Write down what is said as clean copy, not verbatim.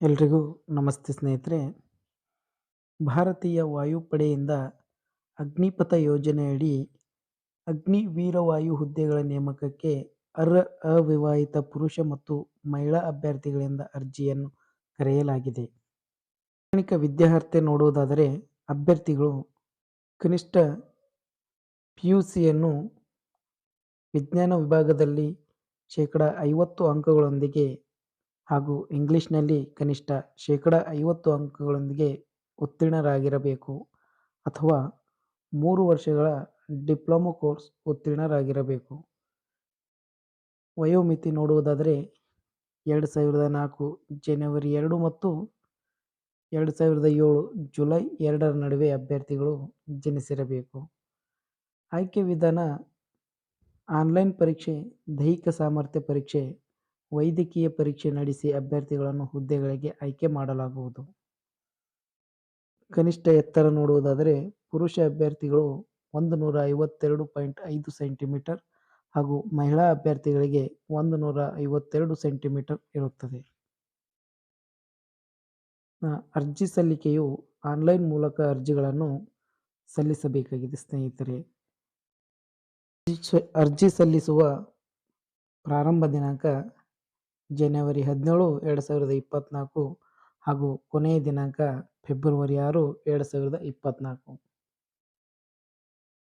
ಎಲ್ರಿಗೂ ನಮಸ್ತೆ ಸ್ನೇಹಿತರೆ. ಭಾರತೀಯ ವಾಯುಪಡೆಯಿಂದ ಅಗ್ನಿಪಥ ಯೋಜನೆಯಡಿ ಅಗ್ನಿವೀರವಾಯು ಹುದ್ದೆಗಳ ನೇಮಕಕ್ಕೆ ಅವಿವಾಹಿತ ಪುರುಷ ಮತ್ತು ಮಹಿಳಾ ಅಭ್ಯರ್ಥಿಗಳಿಂದ ಅರ್ಜಿಯನ್ನು ಕರೆಯಲಾಗಿದೆ. ಶೈಕ್ಷಣಿಕ ವಿದ್ಯಾರ್ಹತೆ ನೋಡುವುದಾದರೆ ಅಭ್ಯರ್ಥಿಗಳು ಕನಿಷ್ಠ ಪಿಯುಸಿಯನ್ನು ವಿಜ್ಞಾನ ವಿಭಾಗದಲ್ಲಿ 50% ಅಂಕಗಳೊಂದಿಗೆ ಹಾಗೂ ಇಂಗ್ಲಿಷ್‌ನಲ್ಲಿ ಕನಿಷ್ಠ 50% ಅಂಕಗಳೊಂದಿಗೆ ಉತ್ತೀರ್ಣರಾಗಿರಬೇಕು ಅಥವಾ 3 ವರ್ಷಗಳ ಡಿಪ್ಲೊಮಾ ಕೋರ್ಸ್ ಉತ್ತೀರ್ಣರಾಗಿರಬೇಕು. ವಯೋಮಿತಿ ನೋಡುವುದಾದರೆ 2004 ಜನವರಿ 2 ಮತ್ತು 2007 ಜುಲೈ 2ರ ನಡುವೆ ಅಭ್ಯರ್ಥಿಗಳು ಜನಿಸಿರಬೇಕು. ಆಯ್ಕೆ ವಿಧಾನ: ಆನ್ಲೈನ್ ಪರೀಕ್ಷೆ, ದೈಹಿಕ ಸಾಮರ್ಥ್ಯ ಪರೀಕ್ಷೆ, ವೈದ್ಯಕೀಯ ಪರೀಕ್ಷೆ ನಡೆಸಿ ಅಭ್ಯರ್ಥಿಗಳನ್ನು ಹುದ್ದೆಗಳಿಗೆ ಆಯ್ಕೆ ಮಾಡಲಾಗುವುದು. ಕನಿಷ್ಠ ಎತ್ತರ ನೋಡುವುದಾದರೆ ಪುರುಷ ಅಭ್ಯರ್ಥಿಗಳು 152.5 ಸೆಂಟಿಮೀಟರ್ ಹಾಗೂ ಮಹಿಳಾ ಅಭ್ಯರ್ಥಿಗಳಿಗೆ 152 ಸೆಂಟಿಮೀಟರ್ ಇರುತ್ತದೆ. ಅರ್ಜಿ ಸಲ್ಲಿಕೆಯು ಆನ್ಲೈನ್ ಮೂಲಕ ಅರ್ಜಿಗಳನ್ನು ಸಲ್ಲಿಸಬೇಕಾಗಿದೆ ಸ್ನೇಹಿತರೆ. ಅರ್ಜಿ ಸಲ್ಲಿಸುವ ಪ್ರಾರಂಭ ದಿನಾಂಕ ಜನವರಿ 17, 2024 ಹಾಗೂ ಕೊನೆಯ ದಿನಾಂಕ ಫೆಬ್ರವರಿ 6, 2024.